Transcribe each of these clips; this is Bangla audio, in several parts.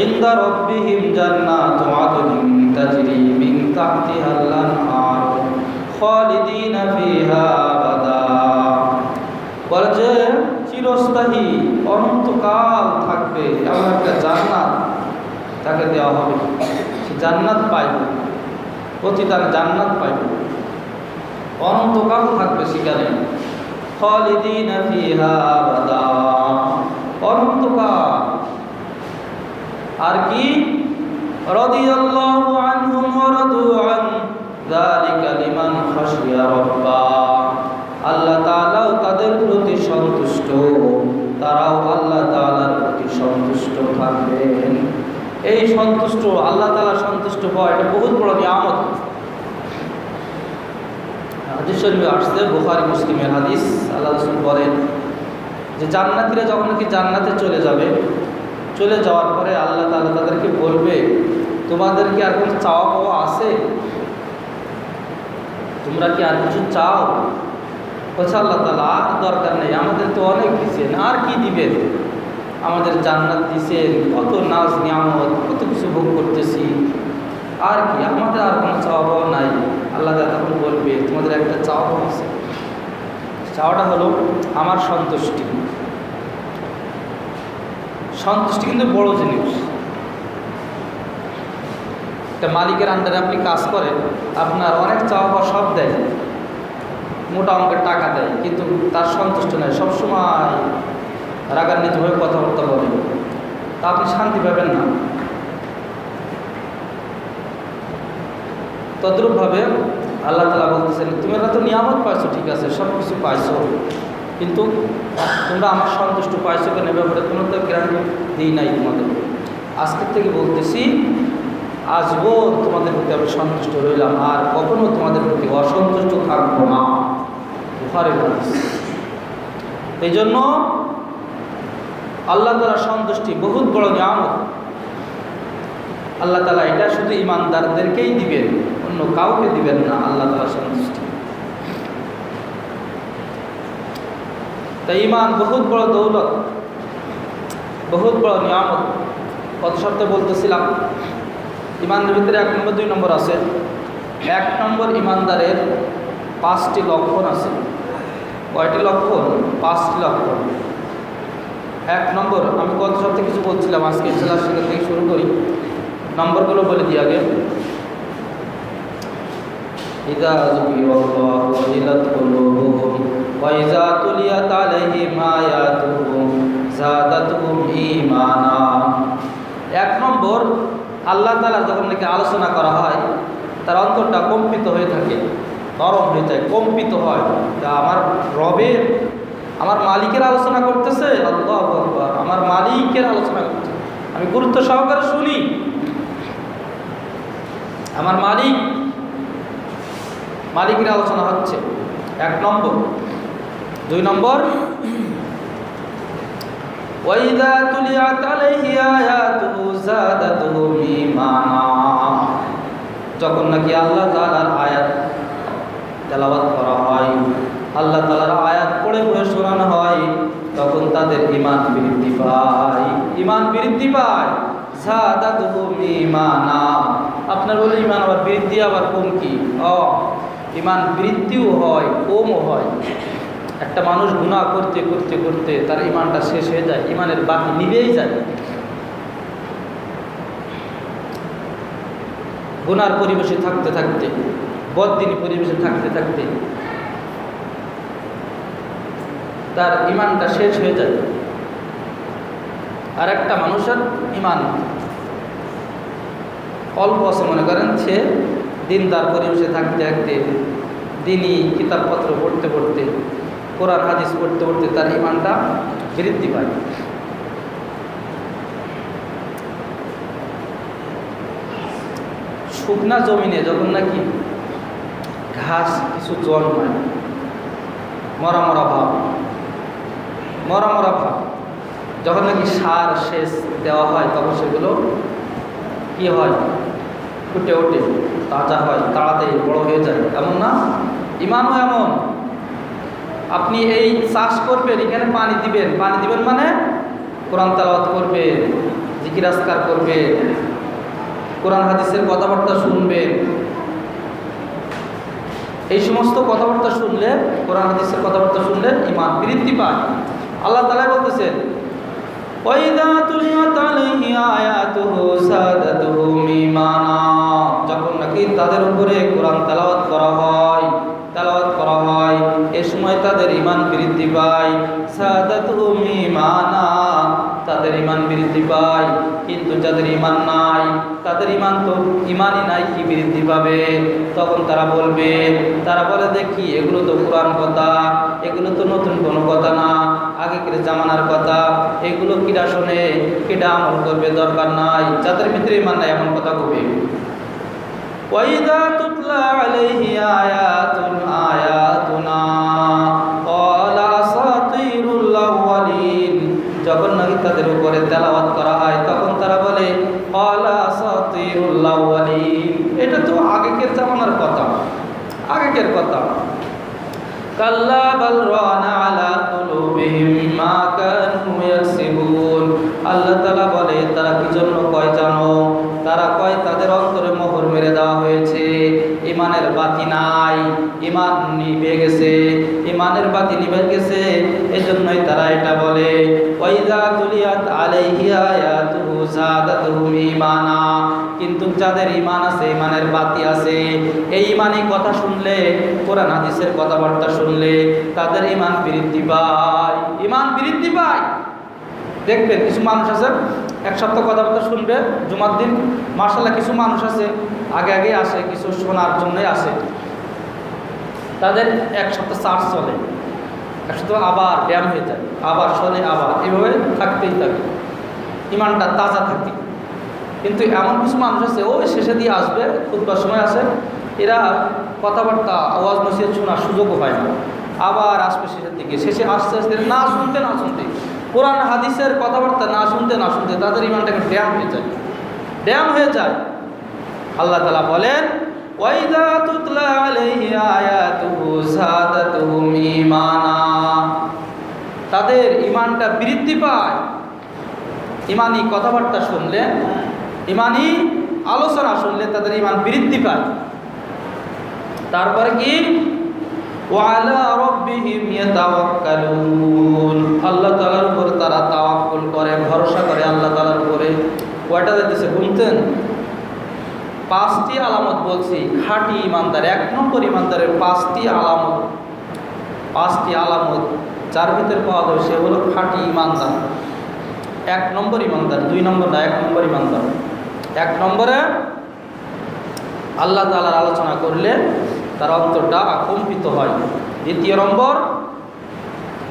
ইনদা রাব্বিহিম জান্নাতু আদনিন তাজরি মিন তাহতিহাল আনহার খালিদিনা ফিহা আবাদা। বলে যে চিরস্থায়ী অনন্তকাল থাকবে এমন একটা জান্নাত তাকে দেওয়া হবে, সে জান্নাত পাইবে, প্রতিদান জান্নাত পাইবে, অনন্তকাল থাকবে সেখানে। খালিদিনা ফিহা আবাদা, অনন্তকাল। আর কি? রাদিয়াল্লাহু আনহুম ওয়া রাদু আন যালিকা লিমান খাশিয়া রাব্বা। আল্লাহ তাআলাও তাদের প্রতি সন্তুষ্ট, তারাও আল্লাহ তাআলার প্রতি সন্তুষ্ট থাকবেন। এই সন্তুষ্ট আল্লাহ তাআলা সন্তুষ্ট হওয়া এটা বহুত বড় নিয়ামত। হাদিস শরীফে আসছে, বুখারী মুসলিমের হাদিস, আল্লাহ রাসূল বলেন যে জান্নাতীরা যখন নাকি জান্নাতে চলে যাবে, চলে যাওয়ার পরে আল্লাহ তাআলা তাদেরকে বলবে, তোমাদের কি আর কোনো চাওয়া পাওয়া আছে? তোমরা কি আর কিছু চাও? বলছে আল্লাহ তাআলা আর দরকার নেই, আমাদের তো অনেক দিয়েছেন, আর কি দিবেন? আমাদের জান্নাত দিয়েছেন, কত নাজ নিয়ামত, কত কিছু ভোগ করতেছি, আর কি, আমাদের আর কোনো চাওয়া পাওয়া নাই। আল্লাহ তাআলা তখন বলবে, তোমাদের একটা চাওয়া পাওয়া আছে, চাওয়াটা হলো আমার সন্তুষ্টি। সন্তুষ্টি কিন্তু বড় জিনিস। একটা মালিকের আন্ডারে আপনি কাজ করেন, আপনার অনেক চাওয়া পাওয়া সব দেয়, মোটা অঙ্কের টাকা দেয়, কিন্তু তার সন্তুষ্ট নয়, সবসময় রাগান্বিত হয়ে কথাবার্তা বলে, তা আপনি শান্তি পাবেন না। তদ্রূপভাবে আল্লাহ তাআলা বলতেছেন, তোমরা তো নিয়ামত পাইছো, ঠিক আছে, সব কিছু পাইছো, কিন্তু তোমরা আমার সন্তুষ্ট পাইছো কেন এ ব্যাপারে কোনো তো গ্যারান্টি দিই নাই তোমাদের। আজকের থেকে বলতেছি, আসবো তোমাদের প্রতি আমি সন্তুষ্ট রইলাম, আর কখনো তোমাদের প্রতি অসন্তুষ্ট থাকবো না। বুখারীর হাদিস। এই জন্য আল্লাহ তাআলার সন্তুষ্টি বহুত বড় নিয়ামত। আল্লাহ তাআলা এটা শুধু ঈমানদারদেরকেই দিবেন, অন্য কাউকে দিবেন না আল্লাহ তাআলার সন্তুষ্টি। তাই ঈমান বহুত বড় দৌলত, বহুত বড় নিয়ামত। গত সপ্তাহে বলতেছিলাম, ঈমানের ভিতরে 1 নম্বর 2 নম্বর আছে। 1 নম্বর, ঈমানদারের 5টি লক্ষণ আছে। কয়টি লক্ষণ? 5টি লক্ষণ। 1 নম্বর, আমি গত সপ্তাহে কিছু বলছিলাম, আজকে ইনশাআল্লাহ সেখান থেকে শুরু করি। নম্বরগুলো বলে দিই আগে। ইযা যুকিরাল্লাহু ওয়াজিলাত কুলুবুহুম ওয়া ইযা তুলিয়াত আলাইহিম আয়াতুহু যাদাতুহুম ঈমানা। 1 নম্বর, আল্লাহ তাআলা যখন নাকি আলোচনা করা হয়, তার অন্তরটা কম্পিত হয়ে থাকে, নরম হয়ে যায়, কম্পিত হয়। তা আমার রবের, আমার মালিকের আলোচনা করতেছে, আল্লাহু আকবার, আমার মালিকের আলোচনা করতেছে, আমি গুরুত্ব সহকারে শুনি, আমার মালিকের আলোচনা হচ্ছে। 1 নম্বর। 2 নম্বর, ওয়াইদা তুলিয়াত আলাইহি আয়াতুহু যাদাতুহুম ঈমানা। যখন নাকি আল্লাহ তাআলার আয়াত তেলাওয়াত করা হয়, আল্লাহ তাআলার আয়াত পড়ে পড়ে শোনানো হয়, তখন তাদের ঈমান বৃদ্ধি পায়, ঈমান বৃদ্ধি পায়। যাদাতুহুম ঈমানা। আপনার বলে ঈমান আবার বৃদ্ধি আবার কম কি? ঈমান বৃদ্ধিও হয়, কমও হয়। একটা মানুষ গুনাহ করতে করতে করতে তার ঈমানটা শেষ হয়ে যায়, ঈমানের বাতি নিভেই যায়। গুনার পরিবেশে থাকতে থাকতে, বদদিনী পরিবেশে থাকতে থাকতে তার ঈমানটা শেষ হয়ে যায়। আর একটা মানুষের ঈমান অল্প আছে, মনে করেন সে দিনদার পরিবেশে থাকতে থাকতে, দিনই কিতাবপত্র পড়তে পড়তে, কোরআন হাদিস পড়তে পড়তে তার ঈমানটা বৃদ্ধি পায়। শুকনা জমিনে যখন নাকি ঘাস কিছু জন্মায়, মরা মরা ভাব, যখন নাকি সার সেচ দেওয়া হয়, তখন সেগুলো কি হয়? ফুটে ওঠে, তাজা হয়, তাড়াতাড়ি বড় হয়ে যায়। এমন না? ঈমানও এমন। আপনি এই চাষ করবেন, এখানে পানি দিবেন মানে কোরআন তেলাওয়াত করবেন, জিকির আজকার করবেন, কোরআন হাদিসের কথাবার্তা শুনবেন। এই সমস্ত কথাবার্তা শুনলে, কোরআন হাদিসের কথাবার্তা শুনলে ঈমান বৃদ্ধি পায়। আল্লাহ তাআলা বলতেছেন, ওয়াইদা তুলিয়াত আলাইহি আয়াতুহু সাদাতুহুম ঈমানা, যখন নাকি তাদের উপরে কোরআন তেলাওয়াত করা হয়, এই সময় তাদের ঈমান বৃদ্ধি পায়। সাদাতুহুম ঈমানা, তাদের ঈমান বৃদ্ধি পায়। কিন্তু যাদের ঈমান নাই, তাদের ঈমানই নাই, কি বৃদ্ধি পাবে? তখন তারা বলে দেখি এগুলো তো পুরান কথা, এগুলো তো নতুন কোনো কথা না, আগেকার জামানার কথা, এগুলো কিরা শোনে, কিরা আমল করবে, দরকার নাই। যাদের ভিতরে ঈমান নাই এমন কথা কবে। ওয়াইদা তুতলা আলাইহি আয়াতুনা ক্বালা আসাতিরুল আউয়ালিন, যখন নাকি তাদের উপরে তেলাওয়াত করা হয় তখন তারা বলে ক্বালা আসাতিরুল আউয়ালিন, এটা তো আগেকার জামানার কথা, আগেকার কথা। কাল্লা বাল রানা আলা কুলুবিহিম মা কানু ইয়াকসিবুন, আল্লাহ তাআলা বলে তারা কি জন্য কয় জানো? তারা কয় তাদের অন্তরে মোহর মেরে দেওয়া হয়েছে, ঈমানের বাতি নাই, ঈমান নিভে গেছে, ঈমানের বাতি নিভে গেছে, এজন্যই তারা এটা বলে। ওয়াইদা তুলিয়াত আলাইহি আয়াতুহু যাদাতুহুম ঈমানা, কিন্তু যাদের ঈমান আছে, ঈমানের বাতি আছে, এই ঈমানি কথা শুনলে, কোরআন হাদিসের কথাবার্তা শুনলে তাদের ঈমান বৃদ্ধি পায়, ঈমান বৃদ্ধি পায়। দেখবেন কিছু মানুষ আছে এক সপ্তাহ কথাবার্তা শুনবে জুমার দিন, মাশাআল্লাহ কিছু মানুষ আছে আগে আসে, কিছু শোনার জন্যই আসে, তাদের এক সপ্তাহ চার্জ চলে, এক সপ্তাহ আবার ব্যায়াম হয়ে যায়, আবার শোনে, আবার এভাবে থাকতেই থাকে, ঈমানটা তাজা থাকে। কিন্তু এমন কিছু মানুষ আছে ওই শেষে দিয়ে আসবে, খুতবার সময় আসে, এরা কথাবার্তা আওয়াজ নসিহত শোনার সুযোগও পায় না, আবার আসবে শেষের দিকে, শেষে আস্তে আস্তে না শুনতে কোরআন হাদিসের কথাবার্তা না শুনতে তাদের ঈমানটাকে ড্যাম হয়ে যায়। আল্লাহ তাআলা বলেন ওয়াইদা তুতলা আলাইহি আয়াতুহু যাদাতুহুম ঈমানা, তাদের ঈমানটা বৃদ্ধি পায়। ঈমানি কথাবার্তা শুনলে, ঈমানি আলোচনা শুনলে তাদের ঈমান বৃদ্ধি পায়। তারপরে কি? ওয়ালা রাব্বিহিম ইয়াতাওয়াক্কালুন, আল্লাহ তাআলার উপর তারা তাওয়াক্কুল করে, ভরসা করে আল্লাহ তাআলার উপরে। কয়টা দিতেছে গুনতেন? 5টি আলামত বলছি খাঁটি ইমানদার, 1 নম্বর ইমানদারের 5টি আলামত যার ভিতরে পাওয়া যাবে সে হলো খাঁটি ইমানদার, 1 নম্বর ইমানদার, 2 নম্বর না, 1 নম্বর ইমানদার। 1 নম্বরে আল্লাহ তাআলার আলোচনা করলে তার অন্তরটা কম্পিত হয়। 2 নম্বর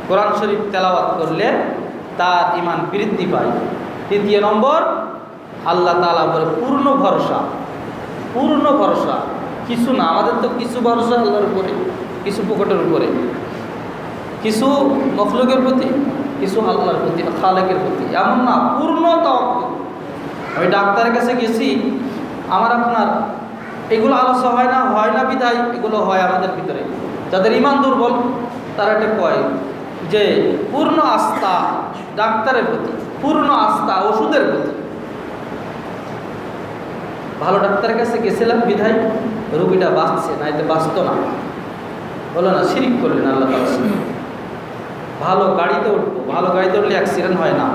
কোরআন শরীফ তেলাওয়াত করলে তার ঈমান বৃদ্ধি পায়। 3 নম্বর আল্লাহ তাআলার উপরে পূর্ণ ভরসা, কিছু না, আমাদের তো কিছু ভরসা আল্লাহর উপরে, কিছু পকেটের উপরে, কিছু মখলুকের প্রতি, কিছু আল্লাহর প্রতি, খালেকের প্রতি, এমন না, পূর্ণ তাওয়াক্কুল। আমি ডাক্তারের কাছে গেছি, আমার আপনার এগুলো আলোচনা হয় না বিধায় এগুলো হয় আমাদের ভিতরে। যাদের ঈমান দুর্বল তারা এটা কয় যে পূর্ণ আস্থা ডাক্তারের প্রতি, পূর্ণ আস্থা ওষুধের প্রতি। ভালো ডাক্তারের কাছে গেছিলাম বিধায় রোগীটা বাঁচছে, না এতে বাঁচত না, বলো না, শিরিক করলেন আল্লাহ তাআলা। ভালো গাড়িতে উঠবো, ভালো গাড়িতে উঠলে অ্যাক্সিডেন্ট হয় না,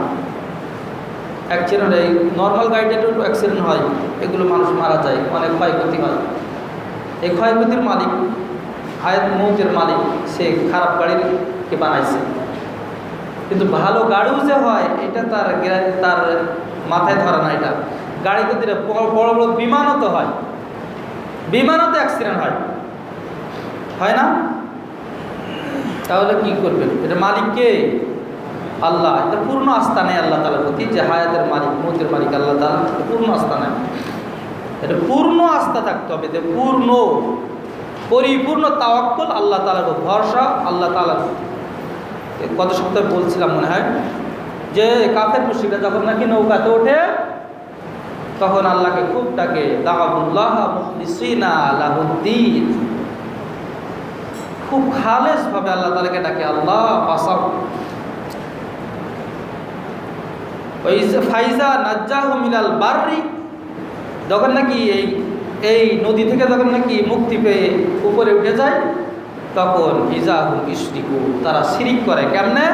অ্যাক্সিডেন্ট এই নর্মাল গাড়িতে উঠলে অ্যাক্সিডেন্ট হয়, এগুলো মানুষ মারা যায়, অনেক ক্ষয়ক্ষতি হয়। এই ক্ষয়ক্ষতির মালিক, হায়াত মৌতের মালিক, সে খারাপ গাড়িকে বানাইছে। কিন্তু ভালো গাড়িও যে হয় এটা তার মাথায় ধরা না। এটা গাড়িতে দিলে বড় বড় বিমানও তো হয়, বিমানও তো অ্যাক্সিডেন্ট হয় না? তাহলে কি করবেন? এটা মালিক কে? আল্লাহ। এটা পূর্ণ আস্থা নেই আল্লাহ তাআলার প্রতি, যে হায়াতের মালিক মৌতের মালিক আল্লাহ তাআলা, পূর্ণ আস্থা নেই। এটা পূর্ণ আস্থা থাকতে হবে, পরিপূর্ণ তাওয়াক্কুল, আল্লাহ তাআলার উপর ভরসা, আল্লাহ তাআলার। গত সপ্তাহে বলছিলাম মনে হয় যে কাফের মুশরিকরা যখন নাকি নৌকাতে ওঠে তখন আল্লাহকে খুব ডাকে, দাআউল্লাহ মুখলিসিনা লাহুদ্দিন, খুব খালেস ভাবে আল্লাহ তাআলাকে ডাকে, আল্লাহ বাঁচাও। ওই ফাইজা নাজ্জাহু মিনাল বাররি, যখন নাকি এই নদী থেকে যখন নাকি মুক্তি পেয়ে উপরে উঠে যায়, তখন ইজাহুম ইশরিকু, তারা শিরিক করে। কেমনে?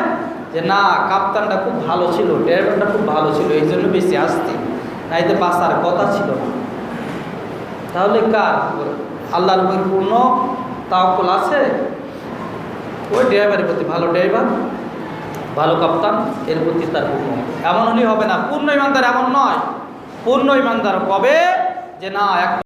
যে না, কাপ্তানটা খুব ভালো ছিল, ড্রাইভারটা খুব ভালো ছিল, এই জন্য বেশি আসতে, না এতে বাঁচার কথা ছিল না। তাহলে কার আল্লাহর উপর পূর্ণ তাওয়াক্কুল আছে? ওই ড্রাইভারের প্রতি, ভালো ড্রাইভার, ভালো কাপ্তান, এর প্রতি তার পূর্ণ। এমন হলেই হবে না। পূর্ণ ইমানদার এমন নয়। পূর্ণ ইমানদার কবে? যে না, এক